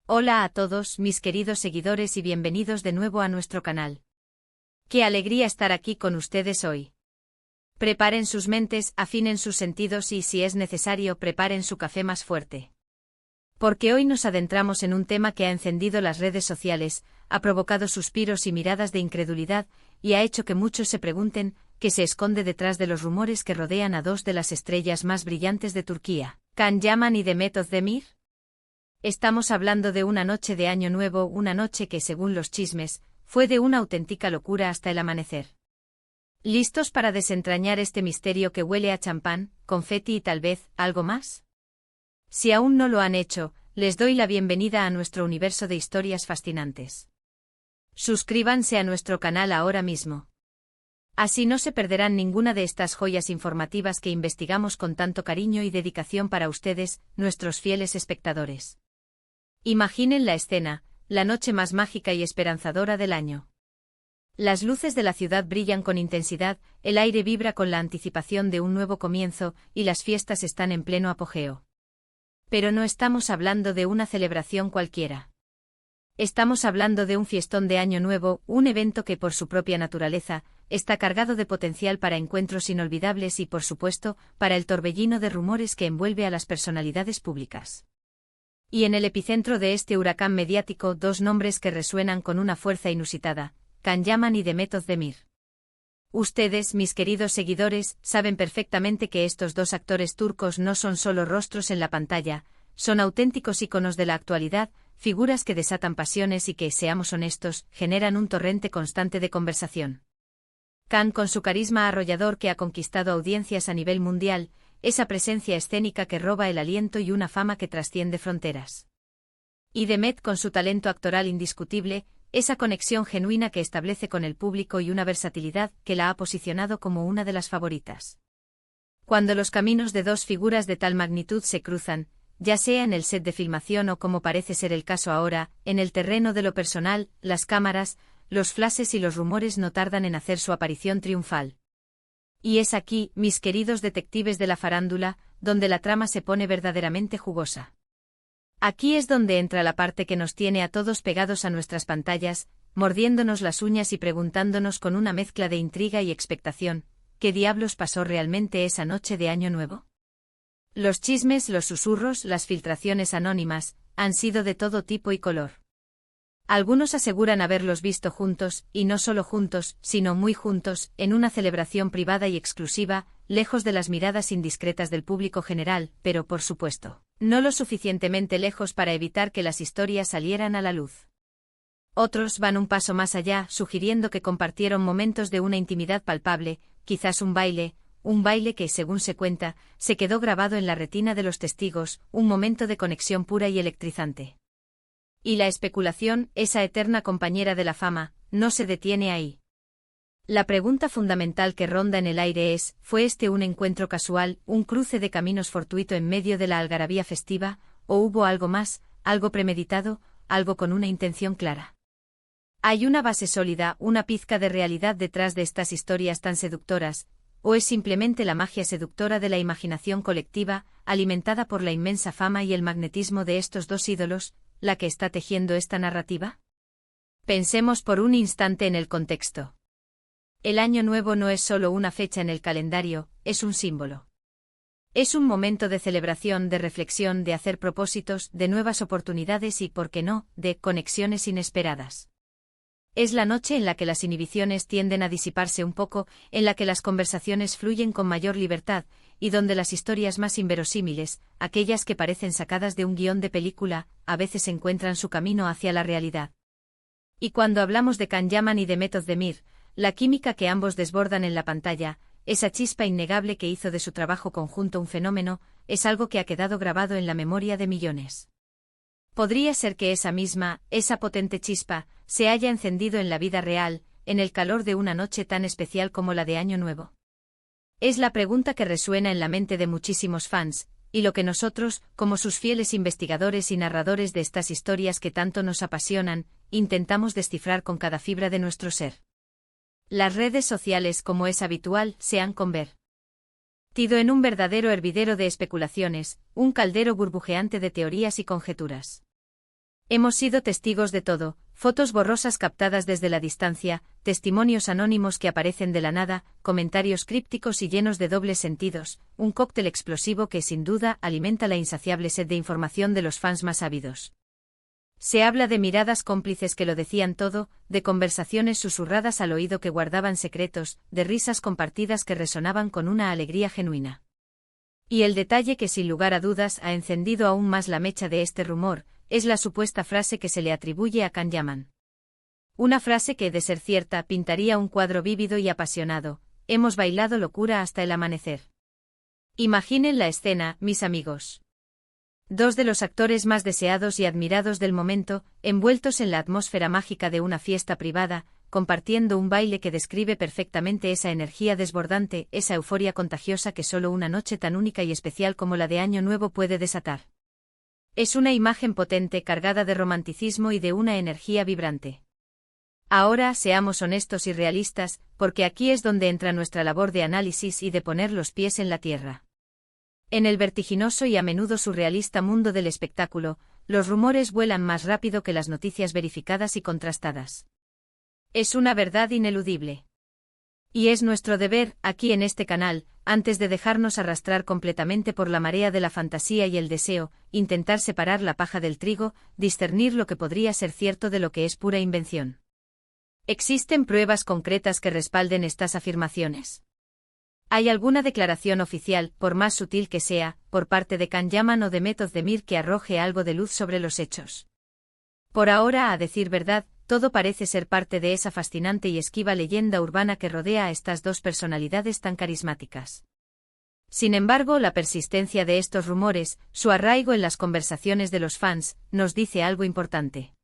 Hola a todos, mis queridos seguidores y bienvenidos de nuevo a nuestro canal. Qué alegría estar aquí con ustedes hoy. Preparen sus mentes, afinen sus sentidos y, si es necesario, preparen su café más fuerte. Porque hoy nos adentramos en un tema que ha encendido las redes sociales, ha provocado suspiros y miradas de incredulidad, y ha hecho que muchos se pregunten qué se esconde detrás de los rumores que rodean a dos de las estrellas más brillantes de Turquía, Can Yaman y Demet Özdemir. Estamos hablando de una noche de Año Nuevo, una noche que, según los chismes, fue de una auténtica locura hasta el amanecer. ¿Listos para desentrañar este misterio que huele a champán, confeti y tal vez algo más? Si aún no lo han hecho, les doy la bienvenida a nuestro universo de historias fascinantes. Suscríbanse a nuestro canal ahora mismo. Así no se perderán ninguna de estas joyas informativas que investigamos con tanto cariño y dedicación para ustedes, nuestros fieles espectadores. Imaginen la escena, la noche más mágica y esperanzadora del año. Las luces de la ciudad brillan con intensidad, el aire vibra con la anticipación de un nuevo comienzo, y las fiestas están en pleno apogeo. Pero no estamos hablando de una celebración cualquiera. Estamos hablando de un fiestón de Año Nuevo, un evento que por su propia naturaleza, está cargado de potencial para encuentros inolvidables y, por supuesto, para el torbellino de rumores que envuelve a las personalidades públicas. Y en el epicentro de este huracán mediático, dos nombres que resuenan con una fuerza inusitada, Can Yaman y Demet Özdemir. Ustedes, mis queridos seguidores, saben perfectamente que estos dos actores turcos no son solo rostros en la pantalla, son auténticos íconos de la actualidad, figuras que desatan pasiones y que, seamos honestos, generan un torrente constante de conversación. Can, con su carisma arrollador que ha conquistado audiencias a nivel mundial, esa presencia escénica que roba el aliento y una fama que trasciende fronteras. Y Demet, con su talento actoral indiscutible, esa conexión genuina que establece con el público y una versatilidad que la ha posicionado como una de las favoritas. Cuando los caminos de dos figuras de tal magnitud se cruzan, ya sea en el set de filmación o, como parece ser el caso ahora, en el terreno de lo personal, las cámaras, los flashes y los rumores no tardan en hacer su aparición triunfal. Y es aquí, mis queridos detectives de la farándula, donde la trama se pone verdaderamente jugosa. Aquí es donde entra la parte que nos tiene a todos pegados a nuestras pantallas, mordiéndonos las uñas y preguntándonos con una mezcla de intriga y expectación, ¿qué diablos pasó realmente esa noche de Año Nuevo? Los chismes, los susurros, las filtraciones anónimas, han sido de todo tipo y color. Algunos aseguran haberlos visto juntos, y no solo juntos, sino muy juntos, en una celebración privada y exclusiva, lejos de las miradas indiscretas del público general, pero, por supuesto, no lo suficientemente lejos para evitar que las historias salieran a la luz. Otros van un paso más allá, sugiriendo que compartieron momentos de una intimidad palpable, quizás un baile que, según se cuenta, se quedó grabado en la retina de los testigos, un momento de conexión pura y electrizante. Y la especulación, esa eterna compañera de la fama, no se detiene ahí. La pregunta fundamental que ronda en el aire es, ¿fue este un encuentro casual, un cruce de caminos fortuito en medio de la algarabía festiva, o hubo algo más, algo premeditado, algo con una intención clara? ¿Hay una base sólida, una pizca de realidad detrás de estas historias tan seductoras, o es simplemente la magia seductora de la imaginación colectiva, alimentada por la inmensa fama y el magnetismo de estos dos ídolos, la que está tejiendo esta narrativa? Pensemos por un instante en el contexto. El Año Nuevo no es solo una fecha en el calendario, es un símbolo. Es un momento de celebración, de reflexión, de hacer propósitos, de nuevas oportunidades y, por qué no, de conexiones inesperadas. Es la noche en la que las inhibiciones tienden a disiparse un poco, en la que las conversaciones fluyen con mayor libertad, y donde las historias más inverosímiles, aquellas que parecen sacadas de un guión de película, a veces encuentran su camino hacia la realidad. Y cuando hablamos de Can Yaman y Demet Özdemir, la química que ambos desbordan en la pantalla, esa chispa innegable que hizo de su trabajo conjunto un fenómeno, es algo que ha quedado grabado en la memoria de millones. Podría ser que esa potente chispa, se haya encendido en la vida real, en el calor de una noche tan especial como la de Año Nuevo. Es la pregunta que resuena en la mente de muchísimos fans, y lo que nosotros, como sus fieles investigadores y narradores de estas historias que tanto nos apasionan, intentamos descifrar con cada fibra de nuestro ser. Las redes sociales, como es habitual, se han convertido en un verdadero hervidero de especulaciones, un caldero burbujeante de teorías y conjeturas. Hemos sido testigos de todo, fotos borrosas captadas desde la distancia, testimonios anónimos que aparecen de la nada, comentarios crípticos y llenos de dobles sentidos, un cóctel explosivo que sin duda alimenta la insaciable sed de información de los fans más ávidos. Se habla de miradas cómplices que lo decían todo, de conversaciones susurradas al oído que guardaban secretos, de risas compartidas que resonaban con una alegría genuina. Y el detalle que sin lugar a dudas ha encendido aún más la mecha de este rumor, es la supuesta frase que se le atribuye a Can Yaman. Una frase que, de ser cierta, pintaría un cuadro vívido y apasionado: hemos bailado locura hasta el amanecer. Imaginen la escena, mis amigos. Dos de los actores más deseados y admirados del momento, envueltos en la atmósfera mágica de una fiesta privada, compartiendo un baile que describe perfectamente esa energía desbordante, esa euforia contagiosa que solo una noche tan única y especial como la de Año Nuevo puede desatar. Es una imagen potente, cargada de romanticismo y de una energía vibrante. Ahora, seamos honestos y realistas, porque aquí es donde entra nuestra labor de análisis y de poner los pies en la tierra. En el vertiginoso y a menudo surrealista mundo del espectáculo, los rumores vuelan más rápido que las noticias verificadas y contrastadas. Es una verdad ineludible. Y es nuestro deber, aquí en este canal, antes de dejarnos arrastrar completamente por la marea de la fantasía y el deseo, intentar separar la paja del trigo, discernir lo que podría ser cierto de lo que es pura invención. ¿Existen pruebas concretas que respalden estas afirmaciones? ¿Hay alguna declaración oficial, por más sutil que sea, por parte de Can Yaman o de Method Demir que arroje algo de luz sobre los hechos? Por ahora, a decir verdad, todo parece ser parte de esa fascinante y esquiva leyenda urbana que rodea a estas dos personalidades tan carismáticas. Sin embargo, la persistencia de estos rumores, su arraigo en las conversaciones de los fans, nos dice algo importante.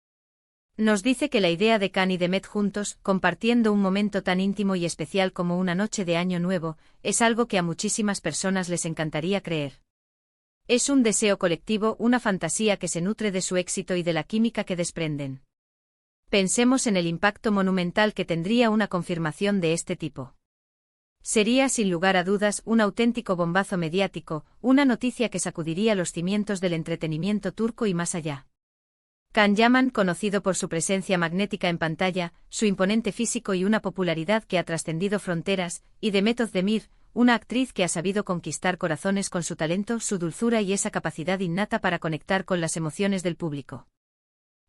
Nos dice que la idea de Can y de Met juntos, compartiendo un momento tan íntimo y especial como una noche de Año Nuevo, es algo que a muchísimas personas les encantaría creer. Es un deseo colectivo, una fantasía que se nutre de su éxito y de la química que desprenden. Pensemos en el impacto monumental que tendría una confirmación de este tipo. Sería sin lugar a dudas un auténtico bombazo mediático, una noticia que sacudiría los cimientos del entretenimiento turco y más allá. Can Yaman, conocido por su presencia magnética en pantalla, su imponente físico y una popularidad que ha trascendido fronteras, y de Method Demir, una actriz que ha sabido conquistar corazones con su talento, su dulzura y esa capacidad innata para conectar con las emociones del público.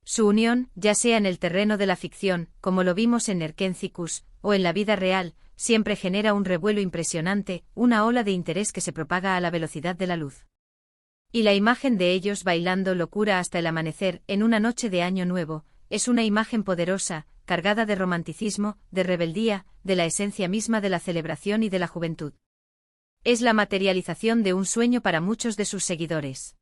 Su unión, ya sea en el terreno de la ficción, como lo vimos en Erkencikus, o en la vida real, siempre genera un revuelo impresionante, una ola de interés que se propaga a la velocidad de la luz. Y la imagen de ellos bailando locura hasta el amanecer, en una noche de Año Nuevo, es una imagen poderosa, cargada de romanticismo, de rebeldía, de la esencia misma de la celebración y de la juventud. Es la materialización de un sueño para muchos de sus seguidores.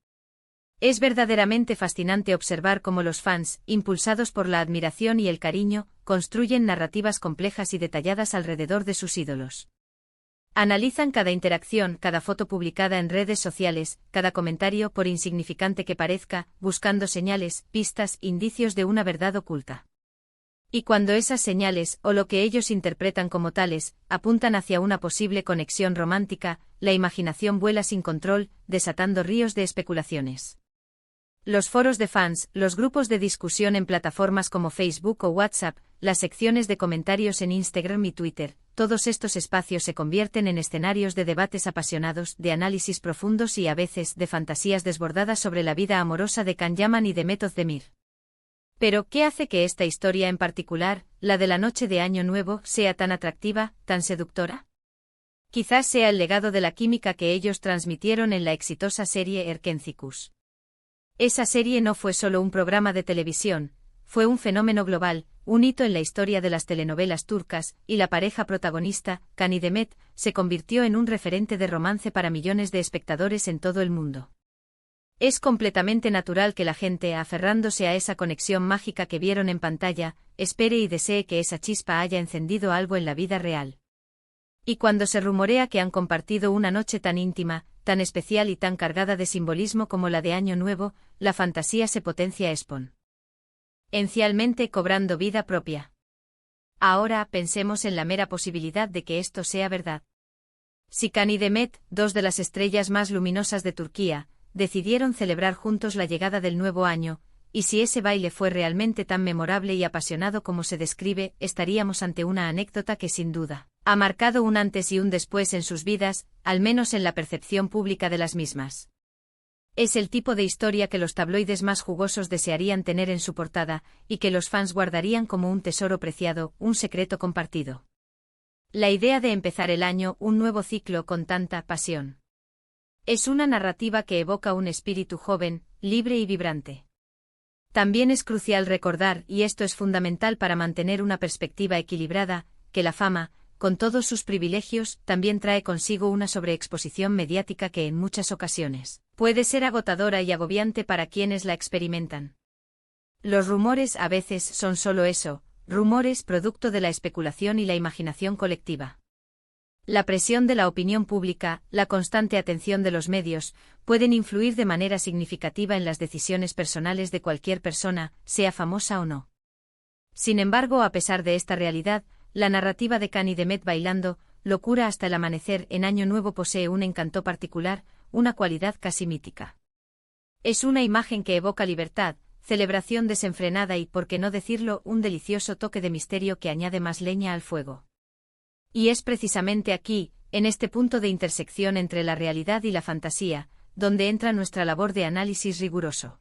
Es verdaderamente fascinante observar cómo los fans, impulsados por la admiración y el cariño, construyen narrativas complejas y detalladas alrededor de sus ídolos. Analizan cada interacción, cada foto publicada en redes sociales, cada comentario, por insignificante que parezca, buscando señales, pistas, indicios de una verdad oculta. Y cuando esas señales, o lo que ellos interpretan como tales, apuntan hacia una posible conexión romántica, la imaginación vuela sin control, desatando ríos de especulaciones. Los foros de fans, los grupos de discusión en plataformas como Facebook o WhatsApp, las secciones de comentarios en Instagram y Twitter, todos estos espacios se convierten en escenarios de debates apasionados, de análisis profundos y a veces de fantasías desbordadas sobre la vida amorosa de Can Yaman y de Method Demir. Pero, ¿qué hace que esta historia en particular, la de la noche de Año Nuevo, sea tan atractiva, tan seductora? Quizás sea el legado de la química que ellos transmitieron en la exitosa serie Erkencikus. Esa serie no fue solo un programa de televisión, fue un fenómeno global, un hito en la historia de las telenovelas turcas, y la pareja protagonista, Can y Demet, se convirtió en un referente de romance para millones de espectadores en todo el mundo. Es completamente natural que la gente, aferrándose a esa conexión mágica que vieron en pantalla, espere y desee que esa chispa haya encendido algo en la vida real. Y cuando se rumorea que han compartido una noche tan íntima, tan especial y tan cargada de simbolismo como la de Año Nuevo, la fantasía se potencia exponencialmente, cobrando vida propia. Ahora pensemos en la mera posibilidad de que esto sea verdad. Si Can y Demet, dos de las estrellas más luminosas de Turquía, decidieron celebrar juntos la llegada del nuevo año, y si ese baile fue realmente tan memorable y apasionado como se describe, estaríamos ante una anécdota que sin duda ha marcado un antes y un después en sus vidas, al menos en la percepción pública de las mismas. Es el tipo de historia que los tabloides más jugosos desearían tener en su portada, y que los fans guardarían como un tesoro preciado, un secreto compartido. La idea de empezar el año, un nuevo ciclo con tanta pasión. Es una narrativa que evoca un espíritu joven, libre y vibrante. También es crucial recordar, y esto es fundamental para mantener una perspectiva equilibrada, que la fama, con todos sus privilegios, también trae consigo una sobreexposición mediática que en muchas ocasiones puede ser agotadora y agobiante para quienes la experimentan. Los rumores a veces son solo eso, rumores producto de la especulación y la imaginación colectiva. La presión de la opinión pública, la constante atención de los medios, pueden influir de manera significativa en las decisiones personales de cualquier persona, sea famosa o no. Sin embargo, a pesar de esta realidad, la narrativa de Khan y de Met bailando, locura hasta el amanecer en Año Nuevo posee un encanto particular, una cualidad casi mítica. Es una imagen que evoca libertad, celebración desenfrenada y, por qué no decirlo, un delicioso toque de misterio que añade más leña al fuego. Y es precisamente aquí, en este punto de intersección entre la realidad y la fantasía, donde entra nuestra labor de análisis riguroso.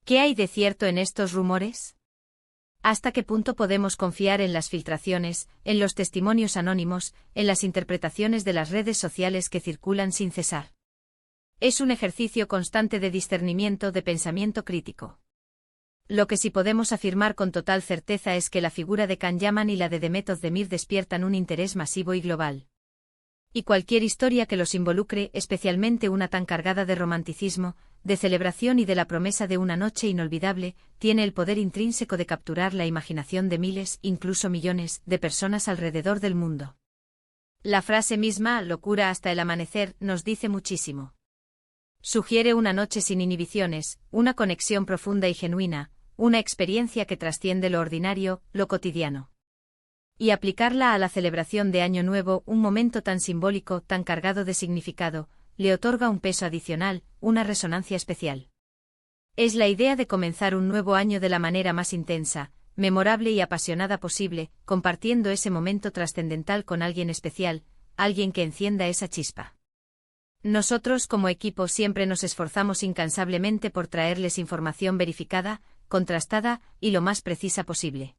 ¿Qué hay de cierto en estos rumores? ¿Hasta qué punto podemos confiar en las filtraciones, en los testimonios anónimos, en las interpretaciones de las redes sociales que circulan sin cesar? Es un ejercicio constante de discernimiento, de pensamiento crítico. Lo que sí podemos afirmar con total certeza es que la figura de Khan Yaman y la de Demet Özdemir despiertan un interés masivo y global. Y cualquier historia que los involucre, especialmente una tan cargada de romanticismo, de celebración y de la promesa de una noche inolvidable, tiene el poder intrínseco de capturar la imaginación de miles, incluso millones, de personas alrededor del mundo. La frase misma, locura hasta el amanecer, nos dice muchísimo. Sugiere una noche sin inhibiciones, una conexión profunda y genuina, una experiencia que trasciende lo ordinario, lo cotidiano. Y aplicarla a la celebración de Año Nuevo, un momento tan simbólico, tan cargado de significado, le otorga un peso adicional, una resonancia especial. Es la idea de comenzar un nuevo año de la manera más intensa, memorable y apasionada posible, compartiendo ese momento trascendental con alguien especial, alguien que encienda esa chispa. Nosotros como equipo siempre nos esforzamos incansablemente por traerles información verificada, contrastada y lo más precisa posible.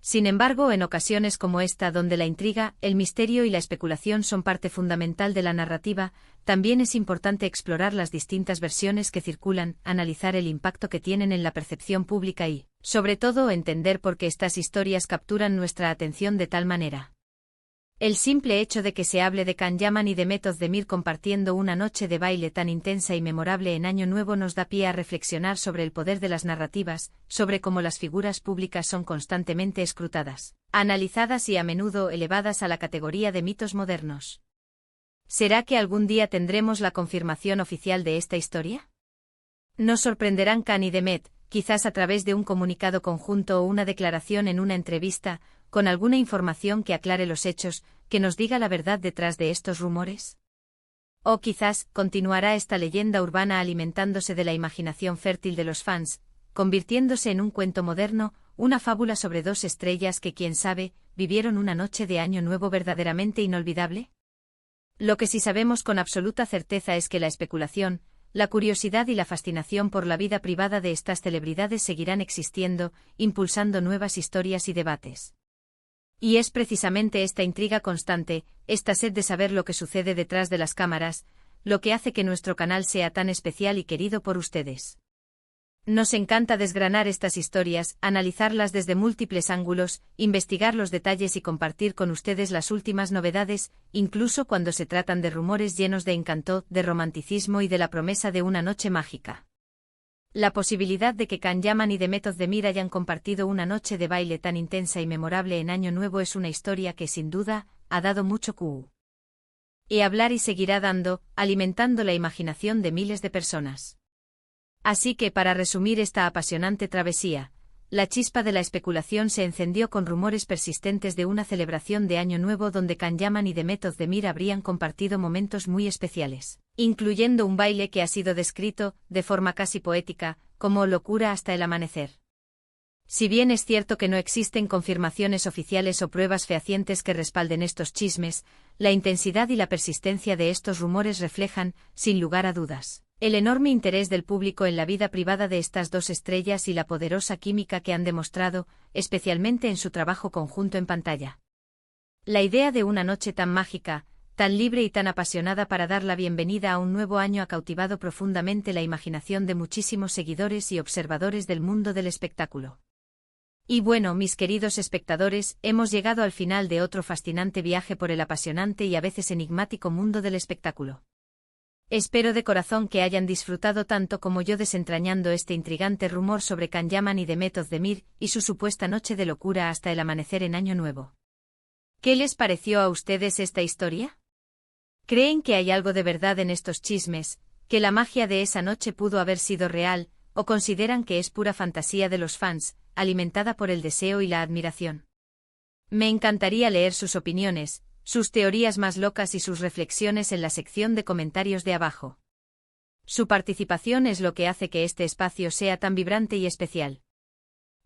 Sin embargo, en ocasiones como esta donde la intriga, el misterio y la especulación son parte fundamental de la narrativa, también es importante explorar las distintas versiones que circulan, analizar el impacto que tienen en la percepción pública y, sobre todo, entender por qué estas historias capturan nuestra atención de tal manera. El simple hecho de que se hable de Khan Yaman y Demet Özdemir compartiendo una noche de baile tan intensa y memorable en Año Nuevo nos da pie a reflexionar sobre el poder de las narrativas, sobre cómo las figuras públicas son constantemente escrutadas, analizadas y a menudo elevadas a la categoría de mitos modernos. ¿Será que algún día tendremos la confirmación oficial de esta historia? Nos sorprenderán Khan y Demet, quizás a través de un comunicado conjunto o una declaración en una entrevista, con alguna información que aclare los hechos, que nos diga la verdad detrás de estos rumores. O quizás, continuará esta leyenda urbana alimentándose de la imaginación fértil de los fans, convirtiéndose en un cuento moderno, una fábula sobre dos estrellas que, quién sabe, vivieron una noche de Año Nuevo verdaderamente inolvidable. Lo que sí sabemos con absoluta certeza es que la especulación, la curiosidad y la fascinación por la vida privada de estas celebridades seguirán existiendo, impulsando nuevas historias y debates. Y es precisamente esta intriga constante, esta sed de saber lo que sucede detrás de las cámaras, lo que hace que nuestro canal sea tan especial y querido por ustedes. Nos encanta desgranar estas historias, analizarlas desde múltiples ángulos, investigar los detalles y compartir con ustedes las últimas novedades, incluso cuando se tratan de rumores llenos de encanto, de romanticismo y de la promesa de una noche mágica. La posibilidad de que Khan Yaman y Demet Özdemir hayan compartido una noche de baile tan intensa y memorable en Año Nuevo es una historia que, sin duda, ha dado mucho que hablar y seguirá dando, alimentando la imaginación de miles de personas. Así que, para resumir esta apasionante travesía, la chispa de la especulación se encendió con rumores persistentes de una celebración de Año Nuevo donde Khan Yaman y Demet Özdemir habrían compartido momentos muy especiales, incluyendo un baile que ha sido descrito, de forma casi poética, como Locura hasta el amanecer. Si bien es cierto que no existen confirmaciones oficiales o pruebas fehacientes que respalden estos chismes, la intensidad y la persistencia de estos rumores reflejan, sin lugar a dudas, el enorme interés del público en la vida privada de estas dos estrellas y la poderosa química que han demostrado, especialmente en su trabajo conjunto en pantalla. La idea de una noche tan mágica, tan libre y tan apasionada para dar la bienvenida a un nuevo año ha cautivado profundamente la imaginación de muchísimos seguidores y observadores del mundo del espectáculo. Y bueno, mis queridos espectadores, hemos llegado al final de otro fascinante viaje por el apasionante y a veces enigmático mundo del espectáculo. Espero de corazón que hayan disfrutado tanto como yo desentrañando este intrigante rumor sobre Can Yaman y Demet Özdemir y su supuesta noche de locura hasta el amanecer en Año Nuevo. ¿Qué les pareció a ustedes esta historia? ¿Creen que hay algo de verdad en estos chismes, que la magia de esa noche pudo haber sido real, o consideran que es pura fantasía de los fans, alimentada por el deseo y la admiración? Me encantaría leer sus opiniones, sus teorías más locas y sus reflexiones en la sección de comentarios de abajo. Su participación es lo que hace que este espacio sea tan vibrante y especial.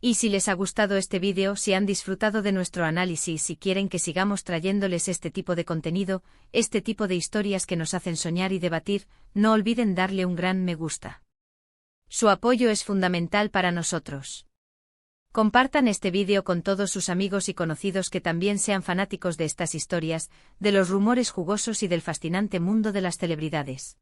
Y si les ha gustado este vídeo, si han disfrutado de nuestro análisis y quieren que sigamos trayéndoles este tipo de contenido, este tipo de historias que nos hacen soñar y debatir, no olviden darle un gran me gusta. Su apoyo es fundamental para nosotros. Compartan este vídeo con todos sus amigos y conocidos que también sean fanáticos de estas historias, de los rumores jugosos y del fascinante mundo de las celebridades.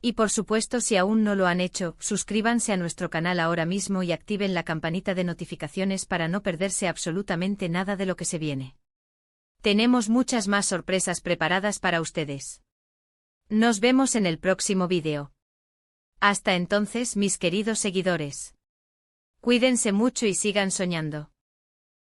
Y por supuesto, si aún no lo han hecho, suscríbanse a nuestro canal ahora mismo y activen la campanita de notificaciones para no perderse absolutamente nada de lo que se viene. Tenemos muchas más sorpresas preparadas para ustedes. Nos vemos en el próximo vídeo. Hasta entonces, mis queridos seguidores. Cuídense mucho y sigan soñando.